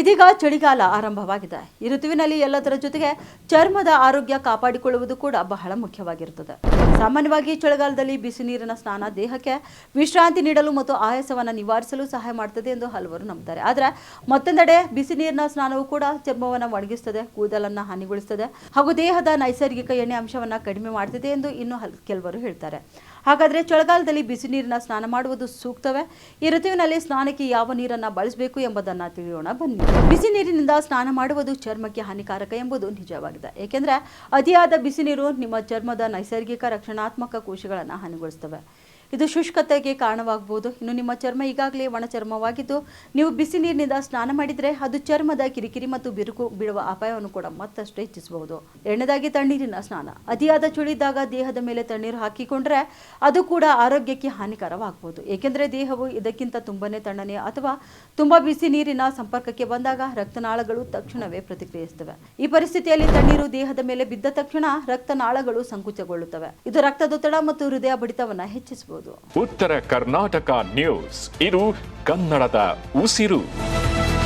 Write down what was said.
ಇದೀಗ ಚಳಿಗಾಲ ಆರಂಭವಾಗಿದೆ. ಈ ಋತುವಿನಲ್ಲಿ ಎಲ್ಲದರ ಜೊತೆಗೆ ಚರ್ಮದ ಆರೋಗ್ಯ ಕಾಪಾಡಿಕೊಳ್ಳುವುದು ಕೂಡ ಬಹಳ ಮುಖ್ಯವಾಗಿರುತ್ತದೆ. ಸಾಮಾನ್ಯವಾಗಿ ಚಳಿಗಾಲದಲ್ಲಿ ಬಿಸಿ ನೀರಿನ ಸ್ನಾನ ದೇಹಕ್ಕೆ ವಿಶ್ರಾಂತಿ ನೀಡಲು ಮತ್ತು ಆಯಾಸವನ್ನು ನಿವಾರಿಸಲು ಸಹಾಯ ಮಾಡುತ್ತದೆ ಎಂದು ಹಲವರು ನಂಬುತ್ತಾರೆ. ಆದರೆ ಮತ್ತೊಂದೆಡೆ ಬಿಸಿ ನೀರಿನ ಸ್ನಾನವು ಕೂಡ ಚರ್ಮವನ್ನು ಒಣಗಿಸುತ್ತದೆ, ಕೂದಲನ್ನು ಹಾನಿಗೊಳಿಸುತ್ತದೆ ಹಾಗೂ ದೇಹದ ನೈಸರ್ಗಿಕ ಎಣ್ಣೆ ಅಂಶವನ್ನು ಕಡಿಮೆ ಮಾಡುತ್ತದೆ ಎಂದು ಇನ್ನೂ ಕೆಲವರು ಹೇಳ್ತಾರೆ. ಹಾಗಾದರೆ ಚಳಿಗಾಲದಲ್ಲಿ ಬಿಸಿ ನೀರಿನ ಸ್ನಾನ ಮಾಡುವುದು ಸೂಕ್ತವೇ? ಈ ಋತುವಿನಲ್ಲಿ ಸ್ನಾನಕ್ಕೆ ಯಾವ ನೀರನ್ನು ಬಳಸಬೇಕು ಎಂಬುದನ್ನು ತಿಳಿಯೋಣ ಬನ್ನಿ. ಬಿಸಿ ನೀರಿನಿಂದ ಸ್ನಾನ ಮಾಡುವುದು ಚರ್ಮಕ್ಕೆ ಹಾನಿಕಾರಕ ಎಂಬುದು ನಿಜವಾಗಿದೆ. ಏಕೆಂದರೆ ಅತಿಯಾದ ಬಿಸಿ ನೀರು ನಿಮ್ಮ ಚರ್ಮದ ನೈಸರ್ಗಿಕ ರಕ್ಷಣಾತ್ಮಕ ಕೋಶಗಳನ್ನು ಹಾನಿಗೊಳಿಸುತ್ತವೆ. ಇದು ಶುಷ್ಕತೆಗೆ ಕಾರಣವಾಗಬಹುದು. ಇನ್ನು ನಿಮ್ಮ ಚರ್ಮ ಈಗಾಗಲೇ ಒಣ ಚರ್ಮವಾಗಿದ್ದು ನೀವು ಬಿಸಿ ನೀರಿನಿಂದ ಸ್ನಾನ ಮಾಡಿದರೆ ಅದು ಚರ್ಮದ ಕಿರಿಕಿರಿ ಮತ್ತು ಬಿರುಕು ಬೀಳುವ ಅಪಾಯವನ್ನು ಕೂಡ ಮತ್ತಷ್ಟು ಹೆಚ್ಚಿಸಬಹುದು. ಎರಡನೇದಾಗಿ ತಣ್ಣೀರಿನ ಸ್ನಾನ. ಅತಿಯಾದ ಚಳಿಯಿದ್ದಾಗ ದೇಹದ ಮೇಲೆ ತಣ್ಣೀರು ಹಾಕಿಕೊಂಡ್ರೆ ಅದು ಕೂಡ ಆರೋಗ್ಯಕ್ಕೆ ಹಾನಿಕರವಾಗಬಹುದು. ಏಕೆಂದರೆ ದೇಹವು ಇದಕ್ಕಿಂತ ತುಂಬನೇ ತಣ್ಣನೆ ಅಥವಾ ತುಂಬಾ ಬಿಸಿ ನೀರಿನ ಸಂಪರ್ಕಕ್ಕೆ ಬಂದಾಗ ರಕ್ತನಾಳಗಳು ತಕ್ಷಣವೇ ಪ್ರತಿಕ್ರಿಯಿಸುತ್ತವೆ. ಈ ಪರಿಸ್ಥಿತಿಯಲ್ಲಿ ತಣ್ಣೀರು ದೇಹದ ಮೇಲೆ ಬಿದ್ದ ತಕ್ಷಣ ರಕ್ತನಾಳಗಳು ಸಂಕುಚಗೊಳ್ಳುತ್ತವೆ. ಇದು ರಕ್ತದೊತ್ತಡ ಮತ್ತು ಹೃದಯ ಬಡಿತವನ್ನು ಹೆಚ್ಚಿಸಬಹುದು. ಉತ್ತರ ಕರ್ನಾಟಕ ನ್ಯೂಸ್, ಇದು ಕನ್ನಡದ ಉಸಿರು.